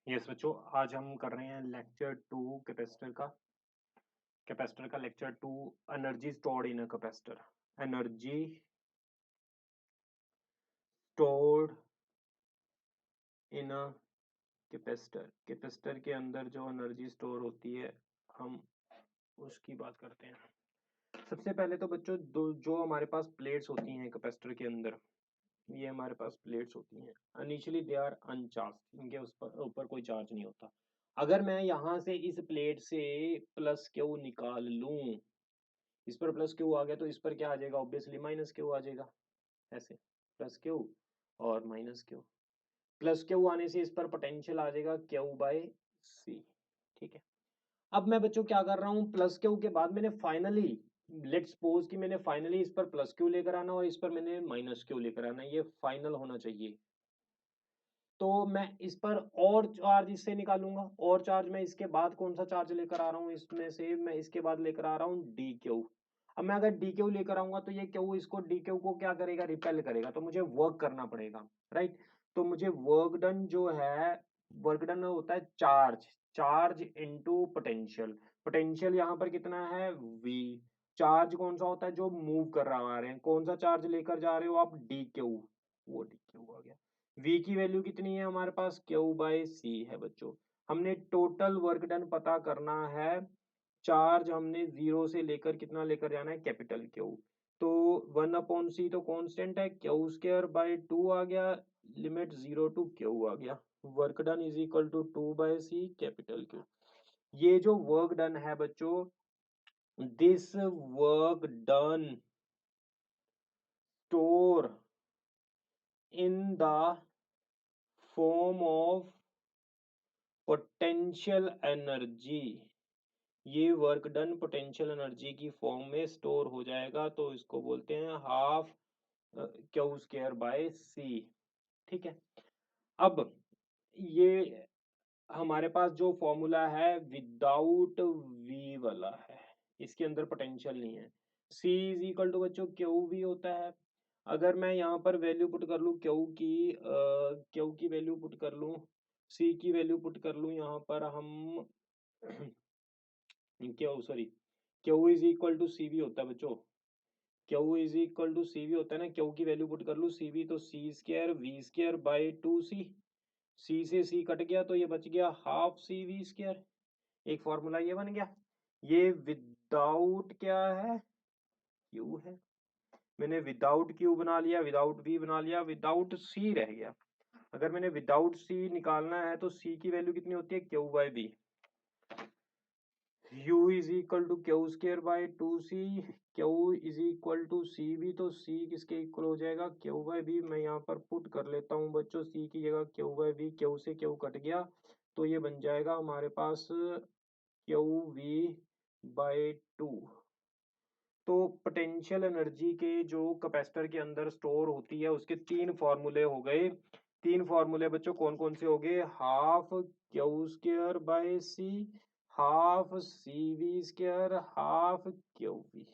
Yes बच्चों, आज हम कर रहे हैं लेक्चर टू कैपेसिटर का lecture to. Energy stored in a capacitor. Energy stored in a capacitor. Capacitor के अंदर जो एनर्जी स्टोर होती है, हम उसकी बात करते हैं। सबसे पहले तो बच्चों, जो हमारे पास प्लेट्स होती हैं कैपेसिटर के अंदर, ये हमारे पास प्लेट्स होती हैं। इनिशियली दे आर अनचार्ज, इनके उस पर ऊपर कोई चार्ज नहीं होता। अगर मैं यहाँ से इस प्लेट से प्लस क्यू निकाल लूं, इस पर प्लस क्यू आ गया तो इस पर क्या आ जाएगा? ऑब्वियसली माइनस क्यू आ जाएगा। ऐसे प्लस क्यू और माइनस क्यू। प्लस क्यू आने से इस पर पोटेंशियल आ जाएगा क्यू बाय सी। ठीक है। अब मैं बच्चों क्या कर रहा हूँ, प्लस क्यू के बाद मैंने फाइनली, लेट्स सपोज कि मैंने फाइनली इस पर प्लस क्यू लेकर आना और इस पर मैंने माइनस क्यू लेकर आना, ये फाइनल होना चाहिए। तो मैं इस पर और चार्ज इससे निकालूंगा, और चार्ज मैं इसके बाद कौन सा चार्ज लेकर आ रहा हूँ, इसमें से मैं इसके बाद लेकर आ रहा हूँ डी क्यू। अब मैं अगर डी क्यू लेकर आऊंगा तो ये क्यू इसको डी क्यू को क्या करेगा? रिपेल करेगा, तो मुझे वर्क करना पड़ेगा। राइट। तो मुझे वर्क डन जो है, वर्क डन होता है charge, charge into potential. Potential यहाँ पर कितना है? वी। चार्ज कौन सा होता है? जो मूव कर रहा है। कौन सा चार्ज लेकर जा रहे हो आप? D Q. वो डी क्यू आ गया। v की वैल्यू कितनी है हमारे पास? q बाई सी है बच्चों। हमने टोटल वर्क डन पता करना है। चार्ज हमने जीरो से लेकर कितना लेकर जाना है? Capital Q. तो 1/c तो कांस्टेंट है, क्यू स्क्वायर बाई टू आ गया, लिमिट जीरो टू क्यू आ गया। Work done is equal to 2/c capital Q. ये जो वर्क डन है बच्चों, this work done store in the form of potential energy. ये वर्क डन पोटेंशियल एनर्जी की फॉर्म में स्टोर हो जाएगा, तो इसको बोलते हैं half Q square by C. ठीक है। अब ये हमारे पास जो फॉर्मूला है विदाउट वी वाला है, इसके अंदर पोटेंशियल नहीं है। C इज इक्वल टू बच्चों क्यू वी होता है। अगर मैं यहाँ पर वैल्यू पुट कर लूँ क्यू की वैल्यू पुट कर लूँ, C की वैल्यू पुट कर लूँ यहाँ पर हम Q sorry Q is equal to C V होता है बच्चों। Q is equal to C V होता है ना। क्यू की वैल्यू पुट कर लूँ सी वी, तो C square V square by two C. C से सी कट गया तो ये बच गया हाफ सी वी स्क्वायर। एक फॉर्मूला ये बन गया। ये विदाउट क्या है? क्यू है। मैंने विदाउट क्यू बना लिया, विदाउट वी बना लिया, विदाउट सी रह गया। अगर मैंने विदाउट सी निकालना है तो सी की वैल्यू कितनी होती है? Q by B. u is equal to Q square by two C. Q is equal to C B, तो सी किसके इक्वल हो जाएगा? Q by B. मैं यहाँ पर पुट कर लेता हूँ बच्चों, सी की जगह क्यू बाई बी। क्यू से क्यू कट गया तो ये बन जाएगा हमारे पास क्यू वी बाई टू। तो पोटेंशियल एनर्जी के जो कैपेसिटर के अंदर स्टोर होती है, उसके तीन फॉर्मूले हो गए। तीन फॉर्मूले बच्चों कौन कौन से हो गए? Half Q square by C, half C V square, half Q V.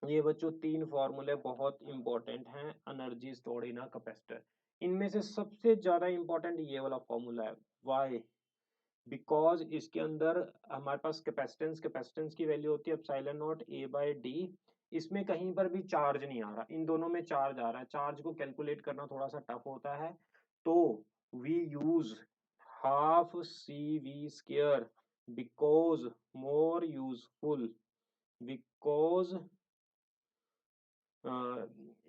ये बच्चों तीन फॉर्मूले बहुत इंपॉर्टेंट हैं energy stored in a capacitor. इनमें से सबसे ज्यादा इंपॉर्टेंट ये वाला फॉर्मूला है। वाई? बिकॉज इसके अंदर हमारे पास कैपेसिटेंस, कैपेसिटेंस की वैल्यू होती है epsilon naught A by D. इसमें कहीं पर भी चार्ज नहीं आ रहा, इन दोनों में चार्ज आ रहा है। चार्ज को कैलकुलेट करना थोड़ा सा टफ होता है, तो we use half C V square because more useful, because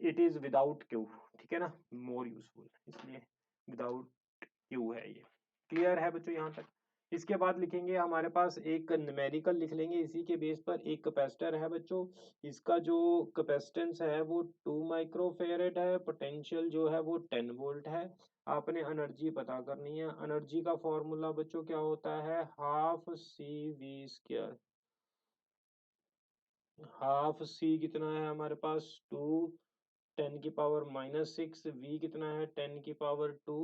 it is without Q. ठीक है ना, मोर यूजफुल, इसलिए विदाउट क्यू है ये। क्लियर है बच्चों यहाँ तक? इसके बाद लिखेंगे हमारे पास एक न्यूमेरिकल लिख लेंगे इसी के बेस पर। एक कैपेसिटर है बच्चों, इसका जो कैपेसिटेंस है वो 2 माइक्रोफेरेड है, पोटेंशियल जो है वो 10 वोल्ट है। आपने एनर्जी पता करनी है। एनर्जी का फॉर्मूला बच्चों क्या होता है? Half C V square. Half C कितना है हमारे पास? 2 10 की पावर -6। वी कितना है? 10 की पावर 2।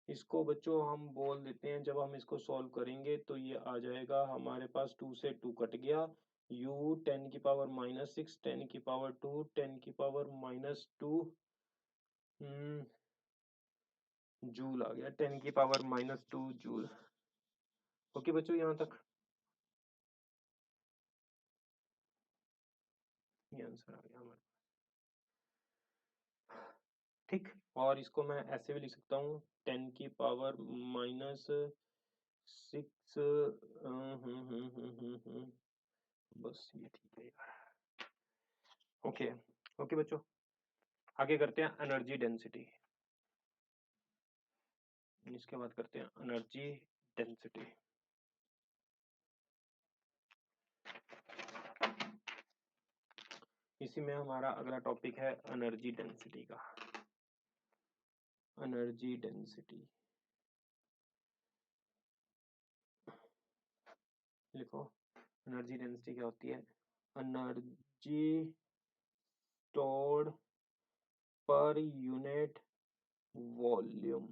इसको बच्चों हम बोल देते हैं, जब हम इसको सॉल्व करेंगे तो ये आ जाएगा हमारे पास, 2 से 2 कट गया, u 10 की पावर -6, 10 की पावर 2, 10 की पावर -2, जूल आ गया, 10⁻⁻² जूल। ओके बच्चों, यहाँ तक ये आंसर आ गया हमारा। ठीक, और इसको मैं ऐसे भी लिख सकता हूँ 10⁻⁻⁶ बस ये ठीक है यार। ओके ओके बच्चों, आगे करते हैं एनर्जी डेंसिटी। इसके बाद करते हैं एनर्जी डेंसिटी। इसी में हमारा अगला टॉपिक है एनर्जी डेंसिटी का। एनर्जी डेंसिटी लिखो। एनर्जी डेंसिटी क्या होती है? एनर्जी स्टोर्ड पर यूनिट वॉल्यूम।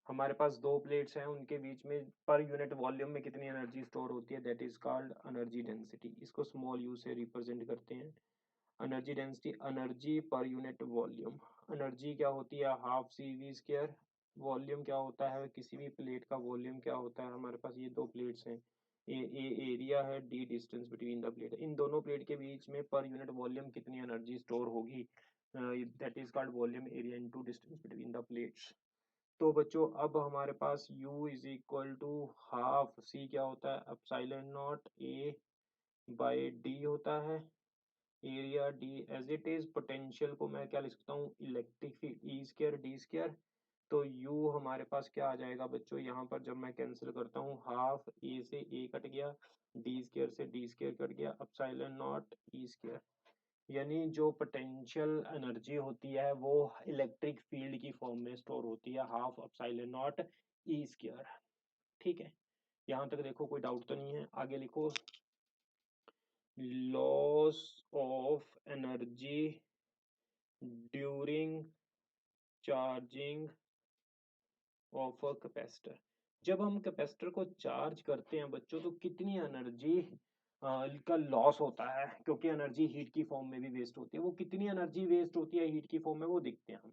हमारे पास दो प्लेट्स हैं, उनके बीच में पर यूनिट वॉल्यूम में कितनी एनर्जी स्टोर होती है, that is called energy density. इसको स्मॉल यू से रिप्रेजेंट करते हैं। Energy density, energy per unit volume. Energy क्या होती है? Half C V square. Volume क्या होता है? किसी भी प्लेट का वॉल्यूम क्या होता है? हमारे पास ये दो प्लेट्स हैं, ए एरिया है, D distance between the plate. इन दोनों प्लेट के बीच में पर यूनिट वॉल्यूम कितनी एनर्जी स्टोर होगी, that is called volume area into distance between the plates. तो बच्चों अब हमारे पास U is equal to half C क्या होता है? Epsilon naught A by D होता है, area D as it is. Potential को मैं क्या लिख सकता हूँ? Electric field E square D square. तो U हमारे पास क्या आ जाएगा बच्चों? यहाँ पर जब मैं कैंसिल करता हूँ, हाफ ए से ए कट गया, डी स्क्वायर से डी स्क्वायर कट गया, एप्सिलॉन नॉट ई स्क्वायर। यानी जो पोटेंशियल एनर्जी होती है वो इलेक्ट्रिक फील्ड की फॉर्म में स्टोर होती है, half epsilon not E square. ठीक है, यहाँ तक देखो कोई डाउट तो नहीं है। आगे लिखो, loss of energy during charging of a capacitor. जब हम कैपेसिटर को चार्ज करते हैं बच्चों, तो कितनी एनर्जी का लॉस होता है, क्योंकि एनर्जी हीट की फॉर्म में भी वेस्ट होती है। वो कितनी एनर्जी वेस्ट होती है हीट की फॉर्म में, वो देखते हैं हम।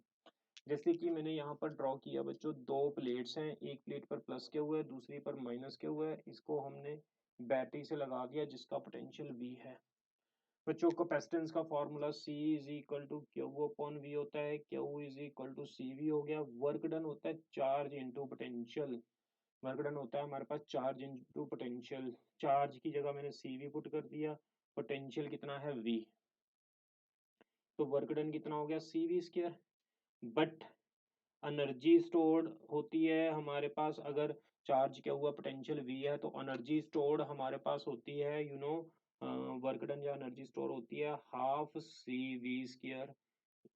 जैसे कि मैंने यहाँ पर ड्रॉ किया बच्चों, दो प्लेट्स हैं, एक प्लेट पर प्लस के हुए है, दूसरी पर माइनस के हुए है। इसको हमने बैटरी से लगा दिया जिसका पोटेंशियल V है। बच्चों कैपेसिटेंस का formula C is equal to Q upon V होता है। Q is equal to CV हो गया। वर्क डन होता है charge into potential. Work done होता है हमारे पास चार्ज इंटू पोटेंशियल। चार्ज की जगह मैंने CV पुट कर दिया, पोटेंशियल कितना है V, तो वर्क डन कितना हो गया? CV square. But energy stored होती है हमारे पास, अगर चार्ज क्या हुआ पोटेंशियल V है, तो एनर्जी स्टोर्ड हमारे पास होती है वर्क डन या एनर्जी स्टोर होती है हाफ CV स्क्वायर।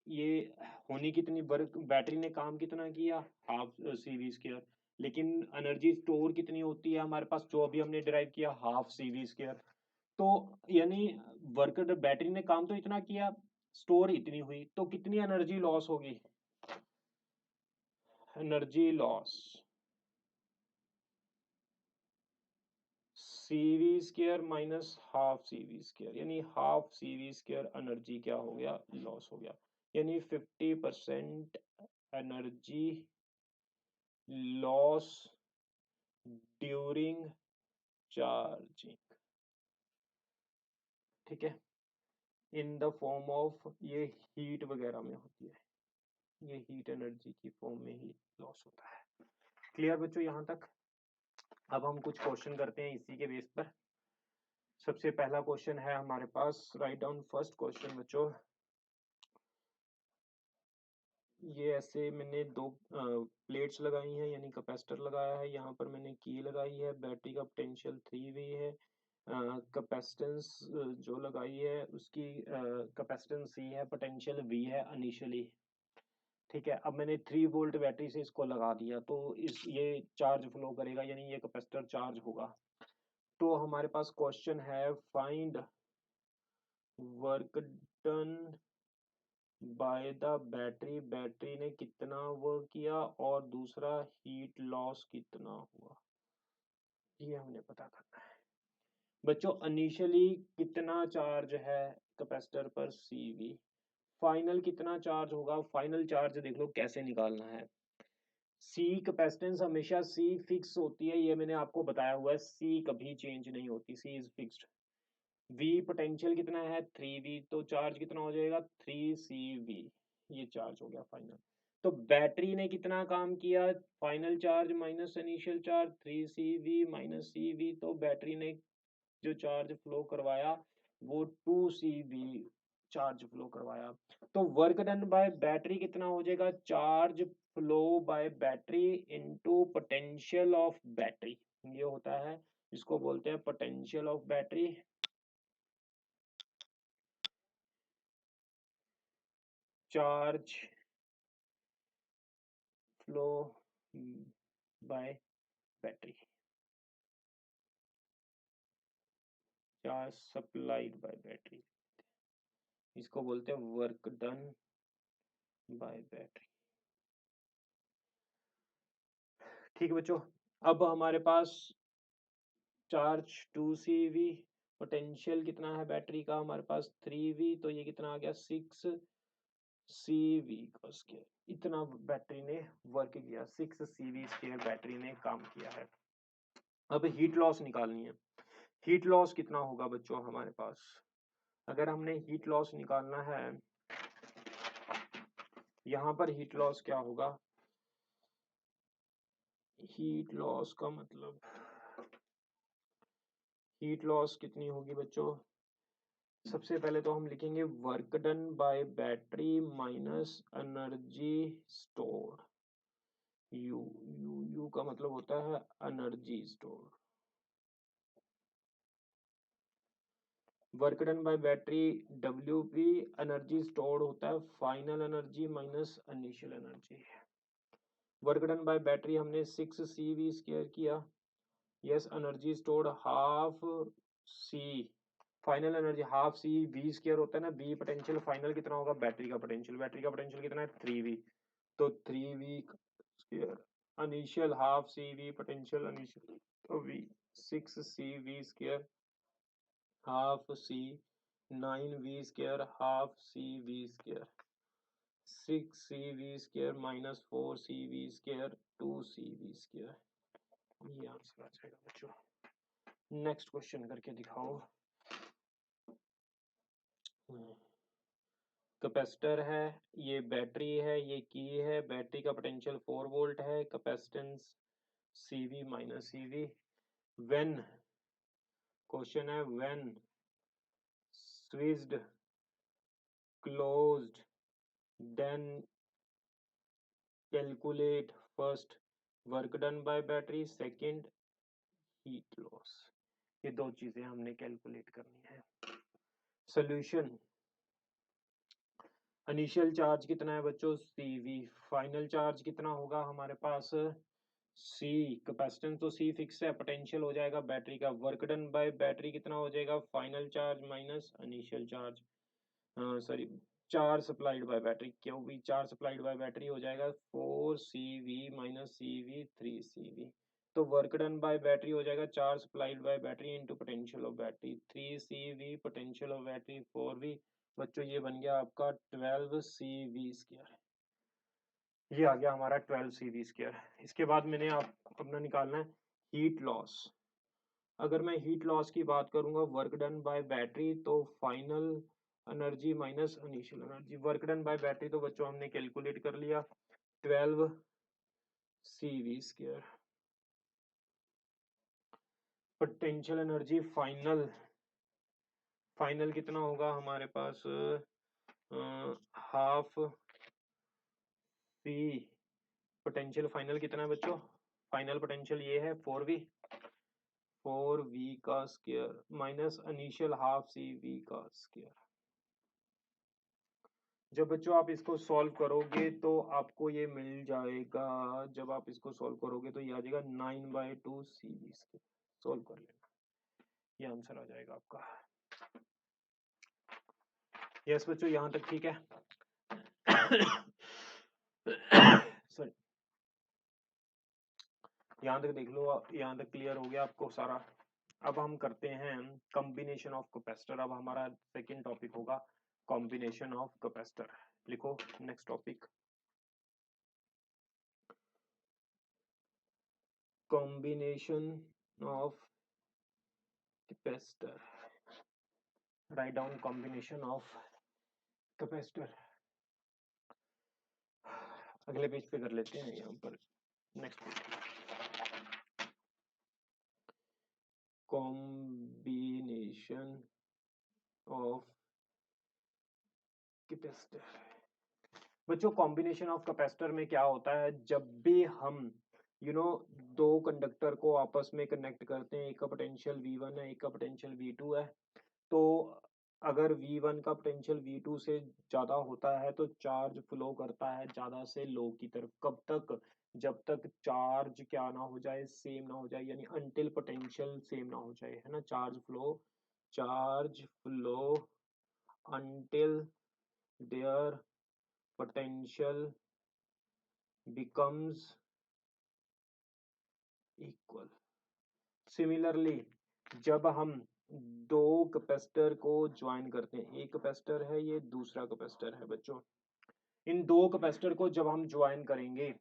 ये होनी कितनी, वर्क बैटरी ने काम कितना किया? Half CV square. लेकिन एनर्जी स्टोर कितनी होती है हमारे पास, जो अभी हमने डिराइव किया, हाफ CV स्क्वायर। तो यानी वर्क बैटरी ने काम तो इतना किया, स्टोर इतनी हुई, तो कितनी एनर्जी लॉस होगी? Energy loss CV square minus half CV square, यानी हाफ CV स्क्वायर एनर्जी क्या हो गया? लॉस हो गया। यानी 50% एनर्जी लॉस ड्यूरिंग चार्जिंग। ठीक है, इन द फॉर्म ऑफ, ये हीट वगैरह में होती है, ये हीट एनर्जी की फॉर्म में ही लॉस होता है। क्लियर बच्चों यहाँ तक? अब हम कुछ क्वेश्चन करते हैं इसी के बेस पर। सबसे पहला क्वेश्चन है हमारे पास, राइट डाउन फर्स्ट क्वेश्चन बच्चों। ये ऐसे मैंने दो प्लेट्स लगाई हैं, यानी कैपेसिटर लगाया है, यहाँ पर मैंने की लगाई है, बैटरी का पोटेंशियल 3V है, कैपेसिटेंस जो लगाई है उसकी कैपेसिटेंस C है, पोटेंशियल V है इनिशियली। ठीक है, अब मैंने 3 वोल्ट बैटरी से इसको लगा दिया, तो इस ये चार्ज फ्लो करेगा, यानी ये कैपेसिटर चार्ज होगा। तो हमारे पास क्वेश्चन है, find work done by the battery. Battery ने कितना वर्क किया, और दूसरा हीट लॉस कितना हुआ, ये हमने पता करना है। बच्चों इनिशियली कितना चार्ज है कैपेसिटर पर? CV। फाइनल कितना चार्ज होगा? फाइनल चार्ज देख लो कैसे निकालना है। सी कैपेसिटेंस हमेशा सी फिक्स होती है, ये मैंने आपको बताया हुआ है, सी कभी चेंज नहीं होती, सी इज फिक्स्ड। वी पोटेंशियल कितना है 3v, तो चार्ज कितना हो जाएगा 3cv, ये चार्ज हो गया फाइनल। तो बैटरी ने कितना काम किया, final charge minus initial charge 3cv minus cv, तो बैटरी ने जो चार्ज फ्लो करवाया वो 2cv चार्ज फ्लो करवाया। तो वर्क डन बाय बैटरी कितना हो जाएगा, charge flow bye battery into potential of battery, ये होता है, इसको बोलते हैं potential of battery. Charge flow bye battery, charge supplied by battery, इसको बोलते हैं वर्क डन बाय बैटरी। ठीक है बच्चों, अब हमारे पास चार्ज 2cv, पोटेंशियल कितना है बैटरी का हमारे पास 3v, तो ये कितना आ गया 6cv का स्क्वायर, इतना बैटरी ने वर्क किया, 6cv स्क्वायर बैटरी ने काम किया है। अब हीट लॉस निकालनी है। हीट लॉस कितना होगा बच्चों हमारे पास, अगर हमने हीट लॉस निकालना है, यहाँ पर हीट लॉस क्या होगा, हीट लॉस का मतलब, हीट लॉस कितनी होगी बच्चों, सबसे पहले तो हम लिखेंगे work done by battery minus energy store, U U U का मतलब होता है energy store. Work done by battery WP, energy store होता है final energy minus initial energy. Work done by battery हमने 6cv स्क्वायर किया, yes, energy stored half C, final energy half C, V square होता है ना, B potential final कितना होगा battery का पोटेंशियल, बैटरी का पोटेंशियल कितना है 3v, तो 3v square initial half C V potential initial, तो v 6cv square half C 9v square half C V square 6cv square minus 4cv square 2cv square, ये answer आ जाएगा बच्चों। Next question करके दिखाओ। कैपेसिटर है, ये बैटरी है, ये की है, बैटरी का पोटेंशियल 4 वोल्ट है, capacitance CV minus CV। When, question है when switched closed then calculate first work done by battery, second heat loss, ये दो चीजें हमने कैलकुलेट करनी है। सॉल्यूशन, इनिशियल चार्ज कितना है बच्चों CV, फाइनल चार्ज कितना होगा हमारे पास C, कैपेसिटेंस तो C फिक्स है, पोटेंशियल हो जाएगा बैटरी का, वर्क डन बाय बैटरी कितना हो जाएगा final charge minus initial charge, sorry charge supplied by battery, क्यों भी चार्ज सप्लाइड बाय बैटरी हो जाएगा 4cv माइनस CV 3cv, तो वर्क डन बाय बैटरी हो जाएगा charge supplied by battery into potential of battery 3cv, potential of battery 4v, बच्चों ये बन गया आपका 12cv स्क्वायर, ये आ गया हमारा 12cv स्क्वायर। इसके बाद मैंने आप अपना निकालना है हीट लॉस। अगर मैं हीट लॉस की बात करूंगा वर्क डन बाय बैटरी, तो final energy minus initial energy, work done by battery तो बच्चों हमने कैलकुलेट कर लिया 12cv square, potential energy final, final कितना होगा हमारे पास हाफ सी, पोटेंशियल फाइनल कितना है बच्चों, फाइनल पोटेंशियल ये है 4v, 4v का square minus initial half CV का स्क्वायर। जब बच्चों आप इसको सॉल्व करोगे तो आपको ये मिल जाएगा, जब आप इसको सॉल्व करोगे तो ये आ जाएगा 9/2CV स्क्वायर, सॉल्व कर लेना, ये आंसर आ जाएगा आपका। यस बच्चों यहाँ तक ठीक है। सॉरी, यहाँ तक देख लो, यहाँ तक क्लियर हो गया आपको सारा। अब हम करते हैं कॉम्बिनेशन ऑफ कैपेसिटर, अब हमारा सेकंड टॉपिक होगा कॉम्बिनेशन ऑफ कैपेसिटर। लिखो next topic, combination of capacitor, write down combination of capacitor। अगले पेज पे कर लेते हैं, यहाँ पर next page, combination of capacitor। बच्चों कॉम्बिनेशन ऑफ कैपेसिटर में क्या होता है, जब भी हम दो कंडक्टर को आपस में कनेक्ट करते हैं, एक का पोटेंशियल V1 है, एक का पोटेंशियल V2 है, तो अगर V1 का पोटेंशियल V2 से ज़्यादा होता है तो चार्ज फ्लो करता है ज़्यादा से लो की तरफ। कब तक? जब तक चार्ज क्या ना हो जाए, सेम ना हो जाए, यानी अनटिल पोटेंशियल सेम ना हो जाए, है ना। Charge flow until their potential becomes equal। Similarly जब हम दो कैपेसिटर को ज्वाइन करते हैं, एक कैपेसिटर है, ये दूसरा कैपेसिटर है बच्चों, इन दो कैपेसिटर को जब हम ज्वाइन करेंगे,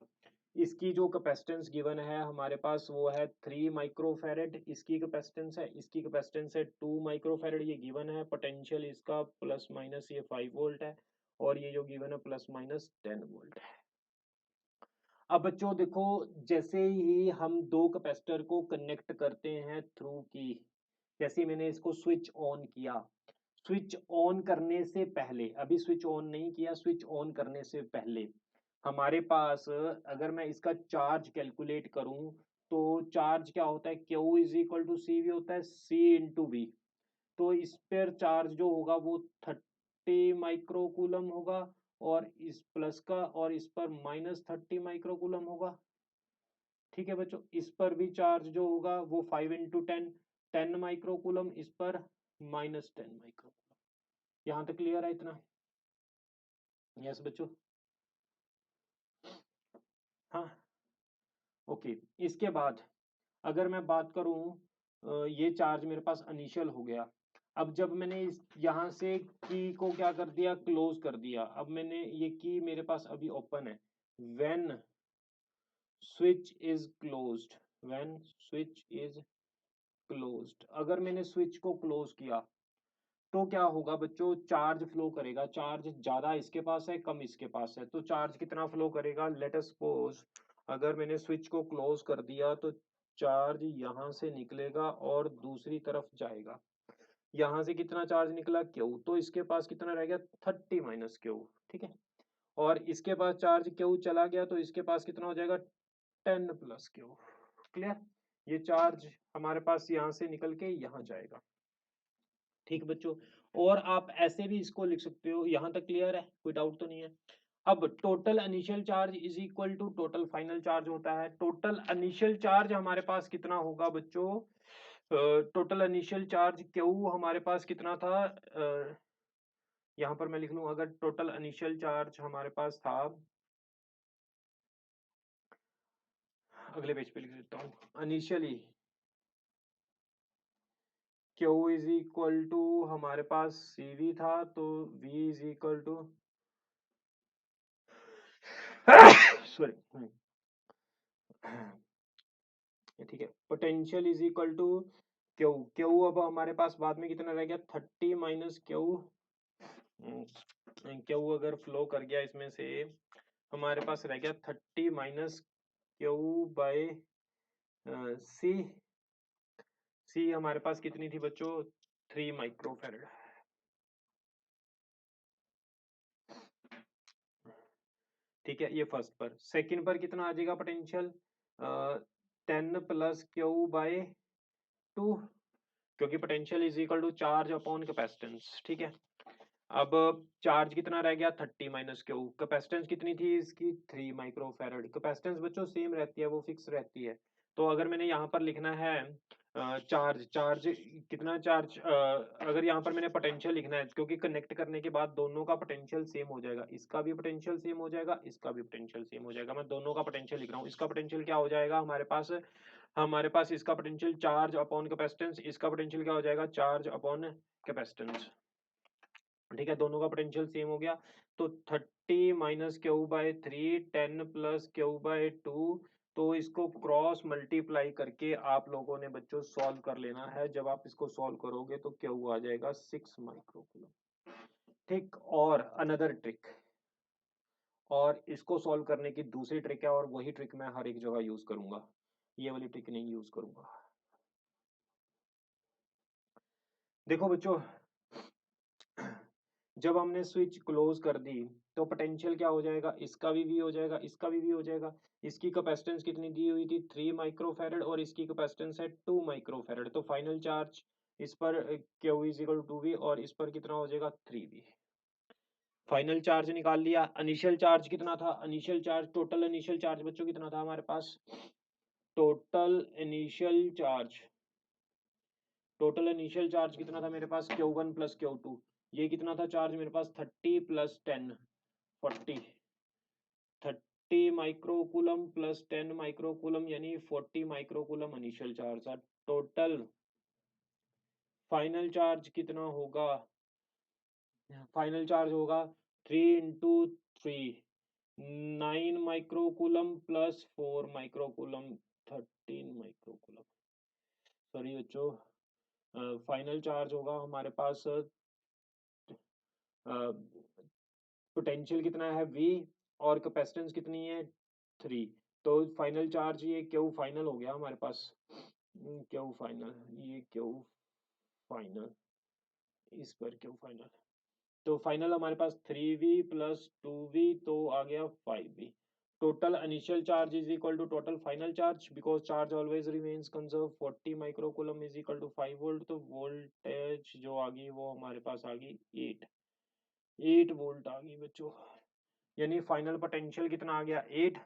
इसकी जो कैपेसिटेंस गिवन है हमारे पास वो है 3 माइक्रोफैरड, इसकी कैपेसिटेंस है, इसकी कैपेसिटेंस है 2 माइक्रोफैरड, ये गिवन है। पोटेंशियल इसका प्लस माइनस ये 5 वोल्ट है, और ये जो गिवन है प्लस माइनस 10 वोल्ट है। अब बच्चों देखो, जैसे ही हम दो कैपेसिटर को कनेक्ट करते हैं थ्रू की, जैसे मैंने इसको स्विच ऑन किया, स्विच ऑन करने से पहले, अभी स्विच ऑन नहीं किया, स्विच ऑन करने से पहले हमारे पास अगर मैं इसका चार्ज कैलकुलेट करूं तो चार्ज क्या होता है, Q is equal to C V होता है, C इंटू वी। तो इस पर चार्ज जो होगा वो 30 माइक्रोकूलम होगा, और इस प्लस का और इस पर माइनस 30 माइक्रोकूलम होगा। ठीक है बच्चों, इस पर भी चार्ज जो होगा वो 5 इंटू 10 माइक्रोकूलम, इस पर माइनस 10 माइक्रोकूलम। यहाँ तक क्लियर है इतना? यस बच्चों, हाँ ओके। इसके बाद अगर मैं बात करूं, ये चार्ज मेरे पास इनिशियल हो गया। अब जब मैंने इस यहाँ से की को क्या कर दिया, क्लोज कर दिया। अब मैंने ये की मेरे पास अभी ओपन है। When switch is closed, when switch is closed, अगर मैंने स्विच को क्लोज किया तो क्या होगा बच्चों, चार्ज फ्लो करेगा। चार्ज ज्यादा इसके पास है, कम इसके पास है, तो चार्ज कितना फ्लो करेगा। लेट अस सपोज अगर मैंने स्विच को क्लोज कर दिया तो चार्ज यहां से निकलेगा और दूसरी तरफ जाएगा। यहां से कितना चार्ज निकला, क्यू, तो इसके पास कितना रह गया, 30 माइनस क्यू। ठीक है, और इसके पास चार्ज क्यू चला गया तो इसके पास कितना हो जाएगा, 10 प्लस क्यू। क्लियर? ये चार्ज हमारे पास यहां से निकल के यहां जाएगा। ठीक बच्चों, और आप ऐसे भी इसको लिख सकते हो। यहां तक क्लियर है, कोई डाउट तो नहीं है? अब total initial charge is equal to total final charge होता है। टोटल इनिशियल चार्ज हमारे पास कितना होगा बच्चों, टोटल इनिशियल चार्ज क्यू हमारे पास कितना था, यहां पर मैं लिख लूं, अगर टोटल इनिशियल चार्ज हमारे पास था, अगले पेज पे लिख देता हूं, initially Q is equal to हमारे पास CV था, तो V is equal to sorry, ठीक है, potential is equal to Q. Q अब हमारे पास बाद में कितना रह गया, 30 माइनस क्यू। क्यू अगर फ्लो कर गया इसमें से, हमारे पास रह गया 30 minus Q by C. C हमारे पास कितनी थी बच्चों, 3 माइक्रोफैरड। ठीक है, ये फर्स्ट पर। सेकंड पर कितना आ जाएगा पोटेंशियल, 10 प्लस क्यू बाय 2, क्योंकि potential is equal to charge upon capacitance. ठीक है, अब चार्ज कितना रह गया, 30 माइनस क्यू। कैपेसिटेंस कितनी थी इसकी, 3 माइक्रोफैरड। कैपेसिटेंस बच्चों सेम रहती है, वो फिक्स रहती है। तो अगर मैंने यहाँ पर लिखना है चार्ज, चार्ज कितना चार्ज, अगर यहाँ पर मैंने पोटेंशियल लिखना है, क्योंकि कनेक्ट करने के बाद दोनों का पोटेंशियल सेम हो जाएगा, इसका भी पोटेंशियल सेम हो जाएगा, इसका भी पोटेंशियल सेम हो जाएगा। मैं दोनों का पोटेंशियल लिख रहा हूँ। इसका पोटेंशियल क्या हो जाएगा हमारे पास इसका पोटेंशियल चार्ज अपॉन कैपेसिटेंस, इसका पोटेंशियल क्या हो जाएगा, चार्ज अपॉन कैपेसिटेंस। ठीक है, दोनों का पोटेंशियल सेम हो गया, तो 30 minus Q by 3, 10 plus Q by 2, तो इसको क्रॉस मल्टीप्लाई करके आप लोगों ने बच्चों सॉल्व कर लेना है। जब आप इसको सॉल्व करोगे तो Q आ जाएगा 6 माइक्रोकूलम। ठीक, और अनदर ट्रिक, और इसको सॉल्व करने की दूसरी ट्रिक है, और वही ट्रिक मैं हर एक जगह यूज करूंगा, ये वाली ट्रिक नहीं यूज करूंगा। देखो बच्चों, जब हमने स्विच क्लोज कर दी तो पोटेंशियल क्या हो जाएगा, इसका भी वी हो जाएगा, इसका भी वी हो जाएगा। इसकी कैपेसिटेंस कितनी दी हुई थी, 3 माइक्रोफैरड, और इसकी कैपेसिटेंस है 2 माइक्रोफैरड। तो फाइनल चार्ज इस पर Q is equal to V, और इस पर कितना हो जाएगा 3V। फाइनल चार्ज निकाल लिया। इनिशियल चार्ज कितना था, initial charge, total initial charge बच्चों कितना था हमारे पास, total initial charge, total initial charge कितना था मेरे पास, Q1 प्लस Q2। ये कितना था चार्ज मेरे पास, 30 प्लस 10, 40, 30 माइक्रोकूलम प्लस 10 माइक्रोकूलम, यानी 40 माइक्रोकूलम इनिशियल चार्ज था। टोटल फाइनल चार्ज कितना होगा, फाइनल चार्ज होगा 3 into 3, 9 microcoulomb plus 4 microcoulomb, 13 microcoulomb. Sorry बच्चों, फाइनल चार्ज होगा हमारे पास, पोटेंशियल कितना है V, और कैपेसिटेंस कितनी है 3। तो फाइनल चार्ज ये Q फाइनल हो गया हमारे पास, Q फाइनल, ये Q फाइनल, इस पर Q फाइनल। तो फाइनल हमारे पास 3V प्लस 2V, तो आ गया 5V। Total initial charge is equal to total final charge, because charge always remains conserve, 40 microcoulomb is equal to 5 volt. तो वोल्टेज जो आ गई वो हमारे पास आ गई 8 वोल्ट आ गई बच्चों। यानी फाइनल पोटेंशियल कितना आ गया 8।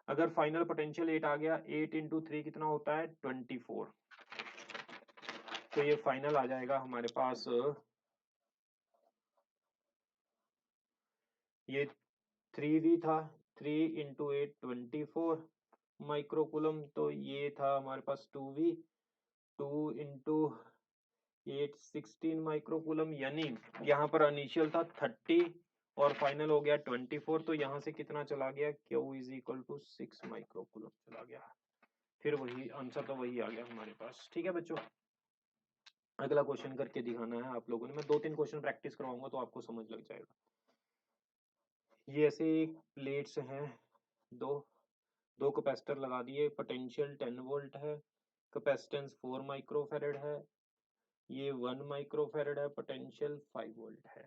अगर फाइनल पोटेंशियल 8 आ गया, 8 इंटू 3 कितना होता है 24। तो ये फाइनल आ जाएगा हमारे पास, ये 3V था, 3 इंटू 8 24 माइक्रोकूलम। तो ये था हमारे पास 2V, 2 इंटू 8 16 माइक्रोकूलम, यानी यहाँ पर इनिशियल था 30 और फाइनल हो गया 24। तो यहाँ से कितना चला गया, Q is equal to 6 microcoulomb चला गया। फिर वही आंसर, तो वही आ गया हमारे पास। ठीक है बच्चों, अगला क्वेश्चन करके दिखाना है आप लोगों ने। मैं 2-3 क्वेश्चन प्रैक्टिस करवाऊंगा तो आपको समझ लग जाएगा। ये ऐसे प्लेट्स हैं, दो दो कैपेसिटर लगा दिए, पोटेंशियल 10 वोल्ट है, कैपेसिटेंस 4 माइक्रोफैरड है, ये 1 माइक्रोफैरड है, पोटेंशियल 5 वोल्ट है।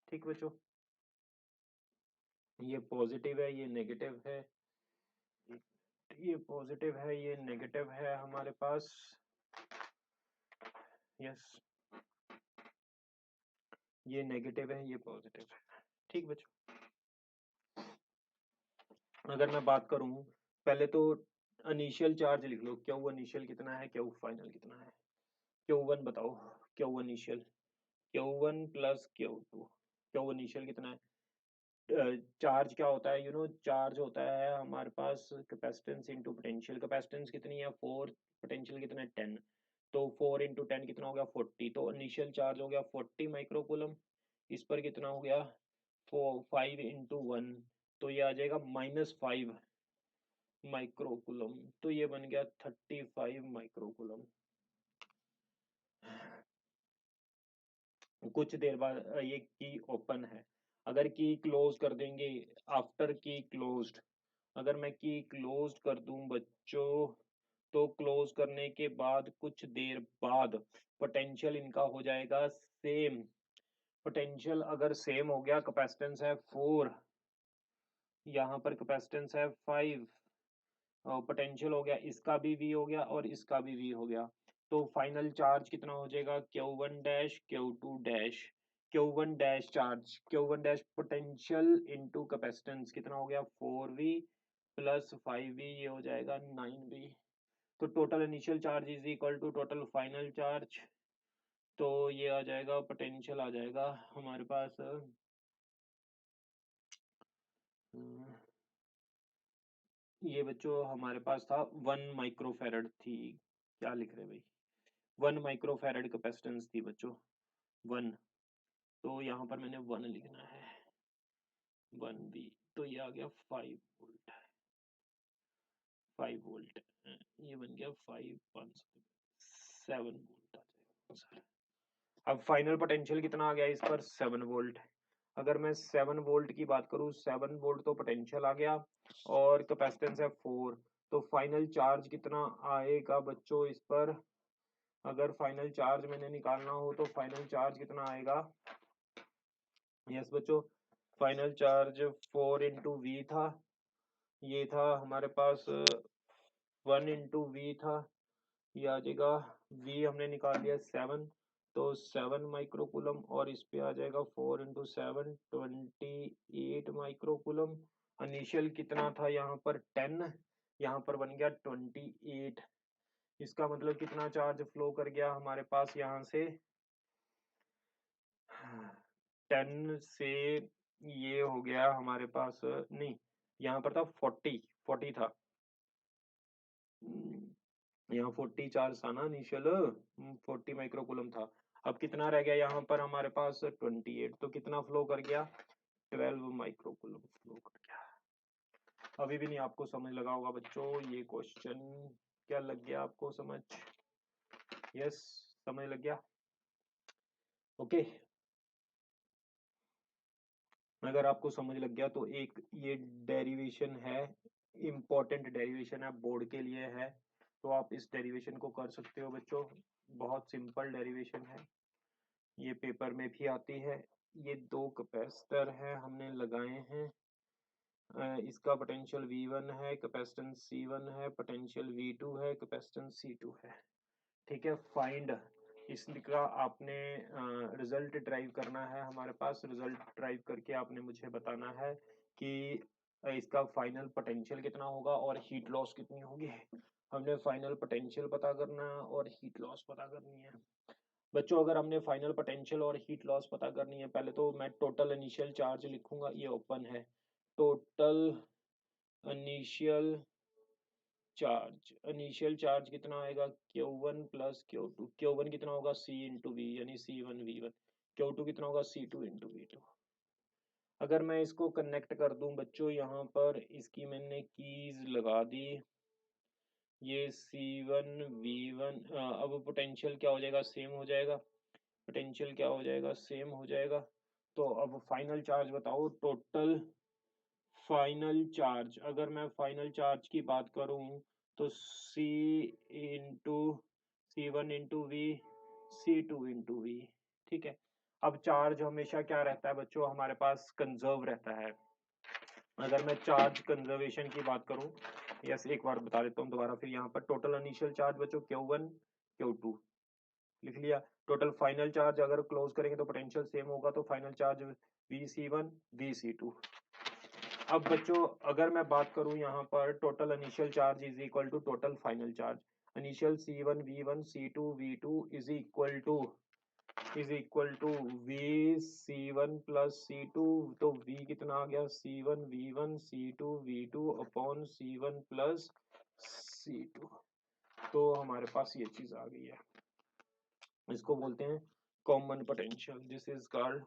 ठीक बच्चों, ये पॉजिटिव है, ये नेगेटिव है, ये पॉजिटिव है, ये नेगेटिव है हमारे पास। यस, ये नेगेटिव है, ये पॉजिटिव है। ठीक बच्चों, अगर मैं बात करूं, पहले तो इनिशियल चार्ज लिख लो, Q इनिशियल कितना है, Q फाइनल कितना है। Q1 बताओ, Q initial, Q1 plus Q2। Q initial कितना है, चार्ज क्या होता है, चार्ज होता है हमारे पास कैपेसिटेंस इंटू पोटेंशियल। कैपेसिटेंस कितनी है 4, पोटेंशियल कितना है 10। तो 4 इंटू 10 कितना हो गया 40। तो इनिशियल चार्ज हो गया 40 माइक्रोकूलम। इस पर कितना हो गया 5 इंटू 1, तो ये आ जाएगा -5 माइक्रोकूलम। तो ये बन गया 35 माइक्रोकूलम। कुछ देर बाद ये की ओपन है, अगर की क्लोज कर देंगे, आफ्टर की क्लोज्ड, अगर मैं की क्लोज कर दूं बच्चों, तो क्लोज करने के बाद कुछ देर बाद पोटेंशियल इनका हो जाएगा सेम। पोटेंशियल अगर सेम हो गया, कैपेसिटेंस है 4, यहाँ पर कैपेसिटेंस है 5, और पोटेंशियल हो गया, इसका भी V हो गया और इसका भी V हो गया। तो फाइनल चार्ज कितना हो जाएगा Q1 dash Q2 dash, Q1 dash charge, Q1 dash potential into capacitance कितना हो गया 4V प्लस 5V, ये हो जाएगा 9V। तो total initial charge is equal to total final charge. तो ये आ जाएगा, पोटेंशियल आ जाएगा हमारे पास, ये बच्चों हमारे पास था 1 माइक्रोफैरड थी, क्या लिख रहे भाई, 1 माइक्रोफैरड कैपेसिटेंस थी बच्चों, 1। तो यहाँ पर मैंने 1 लिखना है, 1V। तो ये आ गया 5 वोल्ट। 5 वोल्ट, ये बन गया 7 वोल्ट आ जाएगा। अब फाइनल पोटेंशियल कितना आ गया इस पर 7 वोल्ट। अगर मैं 7 वोल्ट की बात करूं, 7 वोल्ट तो पोटेंशियल आ गया और कैपेसिटेंस है 4, तो फाइनल चार्ज कितना आएगा बच्चों इस पर? अगर फाइनल चार्ज मैंने निकालना हो तो फाइनल चार्ज कितना आएगा? यस बच्चों, फाइनल चार्ज 4 इंटू वी था, ये था हमारे पास 1 इंटू वी था, ये आ जाएगा वी हमने निकाल लिया 7, तो 7 माइक्रोकूलम और इस पे आ जाएगा 4 इंटू 7 28 माइक्रोकूलम। इनिशियल कितना था यहाँ पर 10, यहाँ पर बन गया 28। इसका मतलब कितना चार्ज फ्लो कर गया हमारे पास यहाँ से? 10 से ये हो गया हमारे पास, नहीं यहाँ पर था 40 था, यहाँ 40 चार्ज था ना इनिशियल, 40 माइक्रोकूलम था। अब कितना रह गया यहाँ पर हमारे पास? 28, तो कितना फ्लो कर गया? 12 माइक्रोकूलम फ्लो कर गया। अभी भी नहीं आपको समझ लगा होगा बच्चों ये क्वेश्चन? क्या लग गया आपको समझ? यस, समझ लग गया? ओके, अगर आपको समझ लग गया तो एक ये डेरिवेशन है, इम्पोर्टेंट डेरिवेशन है, बोर्ड के लिए है, तो आप इस डेरिवेशन को कर सकते हो बच्चों। बहुत सिंपल डेरिवेशन है, ये पेपर में भी आती है। ये दो कैपेसिटर है हमने लगाए हैं, इसका पोटेंशियल V1 है, कैपेसिटेंस C1 है, पोटेंशियल V2 है, कैपेसिटेंस C2 है। ठीक है, फाइंड इसका आपने रिजल्ट ड्राइव करना है। हमारे पास रिजल्ट ड्राइव करके आपने मुझे बताना है कि इसका फाइनल पोटेंशियल कितना होगा और हीट लॉस कितनी होगी। हमने फाइनल पोटेंशियल पता करना है और हीट लॉस पता करनी है बच्चों। अगर हमने फाइनल पोटेंशियल और हीट लॉस पता करनी है, पहले तो मैं टोटल इनिशियल चार्ज लिखूंगा, ये ओपन है, टोटल इनिशियल चार्ज कितना आएगा? Q1 प्लस Q2, Q1 कितना होगा? C इंटू वी, यानी C1 V1, Q2 कितना होगा? C2 into V2। अगर मैं इसको कनेक्ट कर दूं बच्चों, यहाँ पर इसकी मैंने कीज लगा दी, ये C1 V1, अब पोटेंशियल क्या हो जाएगा? सेम हो जाएगा, पोटेंशियल क्या हो जाएगा? सेम हो जाएगा। तो अब फाइनल चार्ज बताओ, टोटल फाइनल चार्ज, अगर मैं फाइनल चार्ज की बात करूं तो C into C1 into V, C2 into V. ठीक है, अब चार्ज हमेशा क्या रहता है बच्चों हमारे पास? कंजर्व रहता है। अगर मैं चार्ज कंजर्वेशन की बात करूं, यस एक बार बता देता हूं दोबारा, फिर यहाँ पर टोटल इनिशियल चार्ज बच्चों Q1 Q2 लिख लिया। टोटल फाइनल चार्ज अगर क्लोज करेंगे तो पोटेंशियल सेम होगा, तो फाइनल चार्ज VC1 VC2। अब बच्चों अगर मैं बात करूं यहाँ पर total initial charge is equal to total final charge, initial C1 V1 C2 V2 is equal to V C1 plus C2, तो V कितना आ गया? C1 V1 C2 V2 upon C1 plus C2। तो हमारे पास ये चीज आ गई है, इसको बोलते हैं common potential, this is called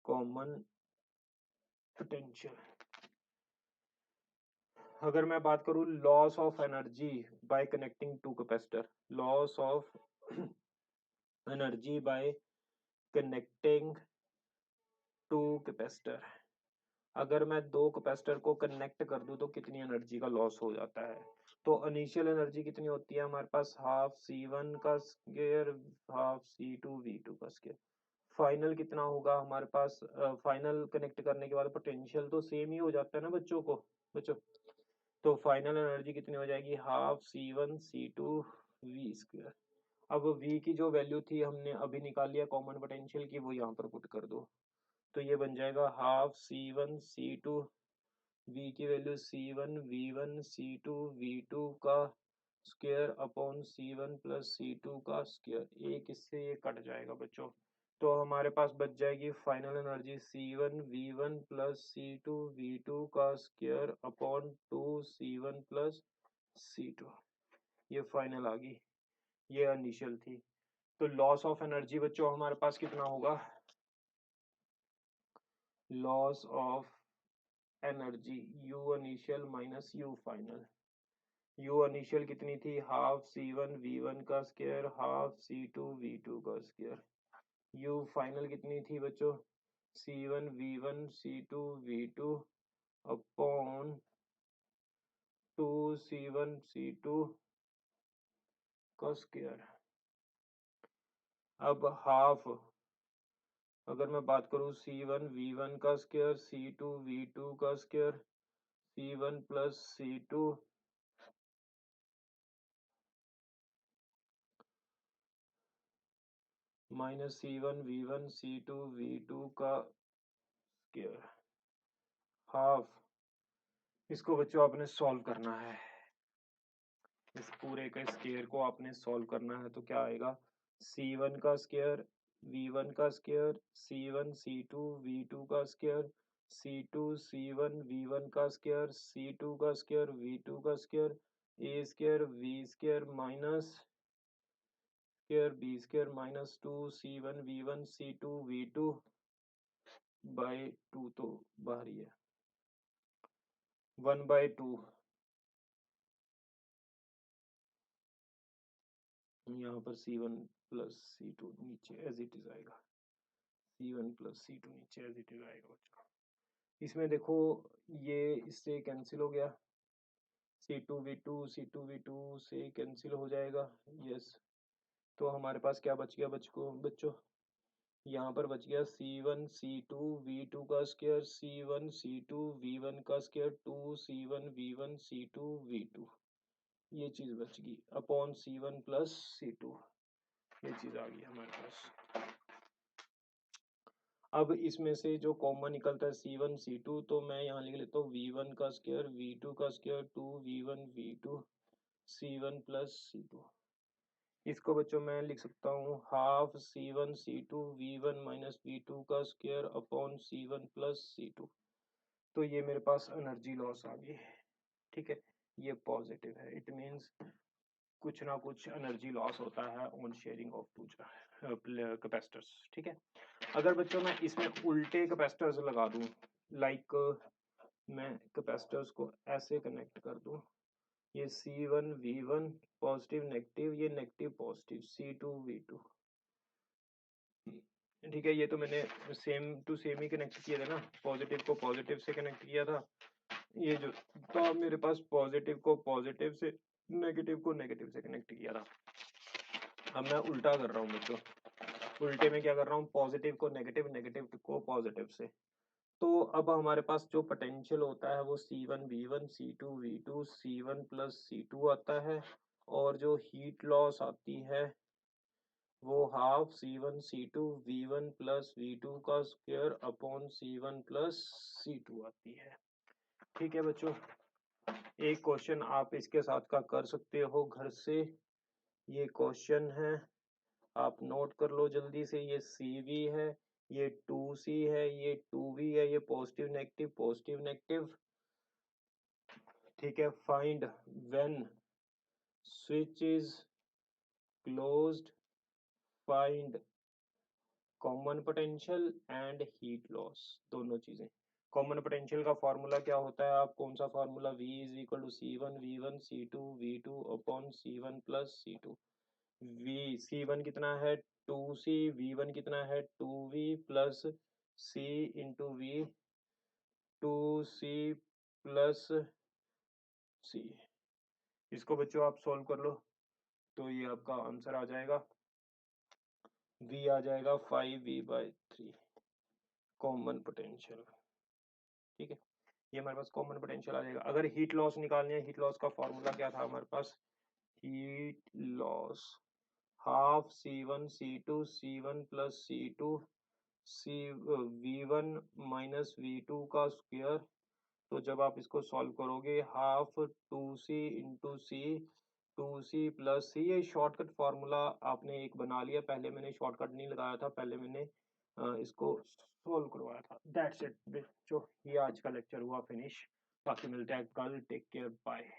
common potential. अगर मैं बात करूं loss of energy by connecting two capacitor, loss of energy by connecting two capacitor, अगर मैं दो कैपेसिटर को कनेक्ट कर दूं तो कितनी एनर्जी का लॉस हो जाता है? तो इनिशियल एनर्जी कितनी होती है हमारे पास? हाफ C1 का स्क्वायर, हाफ C2 V2 का स्क्वायर। फाइनल कितना होगा हमारे पास? फाइनल कनेक्ट करने के बाद पोटेंशियल तो सेम ही हो जाता है ना बच्चों, तो फाइनल एनर्जी कितनी हो जाएगी? Half C1 C2 V square. अब V की जो वैल्यू थी हमने अभी निकाल लिया कॉमन पोटेंशियल की, वो यहाँ पर पुट कर दो, तो ये बन जाएगा हाफ C1 C2, V की value C1 V1 C2 V2 का square upon C1 plus C2 का स्क्वायर, एक इससे ये कट जाएगा बच्चों, तो हमारे पास बच जाएगी final energy C1 V1 plus C2 V2 का square upon 2 C1 plus C2, ये फाइनल आ गई, ये इनिशियल थी। तो लॉस ऑफ एनर्जी बच्चों हमारे पास कितना होगा? Loss of energy U initial minus U final. U initial कितनी थी, हाफ C1 V1 का स्क्वायर हाफ C2 V2 का स्क्वायर। U फाइनल कितनी थी बच्चों, C1 V1 C2 V2 upon 2 C1 C2 का स्क्वायर। अब हाफ अगर मैं बात करूं C1 V1 का स्क्वायर C2 V2 का square C1 plus C2 minus C1 V1 C2 V2 का स्क्वायर हाफ। इसको बच्चों आपने सॉल्व करना है, इस पूरे के स्क्वायर को आपने सॉल्व करना है। तो क्या आएगा, C1 का स्क्वायर V1 का स्क्वायर C1 C2 V2 का स्क्वायर C2 C1 V1 का स्क्वायर C2 का स्क्वायर V2 का square A square V square minus square B square minus 2 C1 V1 C2 V2 by 2 तो बाहर ही है 1/2। यहाँ पर C1 प्लस C2 नीचे एज इट इज आएगा, C1 प्लस C2 नीचे एज इट इज आएगा बच्चों। इसमें देखो ये इससे कैंसिल हो गया, C2 V2 C2 V2 से कैंसिल हो जाएगा, यस। तो हमारे पास क्या बच गया बच्चों, यहाँ पर बच गया C1 C2 V2 का स्क्वायर C1 C2 V1 का square 2 C1 V1 C2 V2, ये चीज बच गई अपॉन C1 प्लस C2, ये चीज आ गई हमारे पास। अब इसमें से जो कॉमन निकलता है C1 C2, तो मैं यहाँ लिख लेता हूँ V1 का स्क्वायर V2 का square 2 V1 V2 C1 plus C2। इसको बच्चों मैं लिख सकता हूँ half C1 C2 V1 minus V2 का square upon C1 plus C2। तो ये मेरे पास एनर्जी लॉस आ गई, ठीक है, ये पॉजिटिव है। इट मीन्स कुछ ना कुछ एनर्जी लॉस होता है on sharing of two capacitors, ठीक है। अगर बच्चों मैं इसमें उल्टे कैपेसिटर्स लगा दूं, लाइक मैं कैपेसिटर्स को ऐसे कनेक्ट कर दूं, ये C1 V1 पॉजिटिव नेगेटिव, ये नेगेटिव पॉजिटिव C2 V2, ठीक है। ये तो मैंने सेम टू सेम ही कनेक्ट किए थे ना, पॉजिटिव को पॉजिटिव से कनेक्ट किया था, ये जो तो मेरे पास पॉजिटिव को पॉजिटिव से नेगेटिव को नेगेटिव से कनेक्ट किया था। अब मैं उल्टा कर रहा हूँ बच्चों, उल्टे में क्या कर रहा हूँ, पॉजिटिव को नेगेटिव नेगेटिव को पॉजिटिव से। तो अब हमारे पास जो पोटेंशियल होता है वो C1 V1 C2 V2 C1 plus C2 आता है, और जो हीट लॉस आती है वो half C1 C2 V1 plus V2 का square upon C1 plus C2 आती है, ठीक है बच्चों। एक क्वेश्चन आप इसके साथ का कर सकते हो घर से, ये क्वेश्चन है, आप नोट कर लो जल्दी से। ये CV है, ये 2C है, ये 2V है, ये पॉजिटिव नेगेटिव, ठीक है। Find when switch is closed, find common potential and heat loss, दोनों चीजें। कॉमन पोटेंशियल का फॉर्मूला क्या होता है, आप कौन सा formula, V is equal to C1 V1 C2 V2 upon C1 plus C2। C1 कितना है 2C, V1 कितना है 2V plus C into V 2C plus C। इसको बच्चों आप सॉल्व कर लो तो ये आपका आंसर आ जाएगा, V आ जाएगा 5V/3 कॉमन पोटेंशियल, ठीक है। ये हमारे पास कॉमन पोटेंशियल आ जाएगा। अगर हीट लॉस निकालनी है, हीट लॉस का फॉर्मूला क्या था हमारे पास, heat loss half C1 C2 C1 plus C2 V1 minus V2 का स्क्वायर। तो जब आप इसको सॉल्व करोगे half 2C into C 2C plus C, ये शॉर्टकट फार्मूला आपने एक बना लिया, पहले मैंने शॉर्टकट नहीं लगाया था, पहले मैंने इसको सॉल्व करवाया था। दैट्स इट बच्चों, ये आज का लेक्चर हुआ फिनिश, बाकी मिलते हैं कल, टेक केयर, बाय।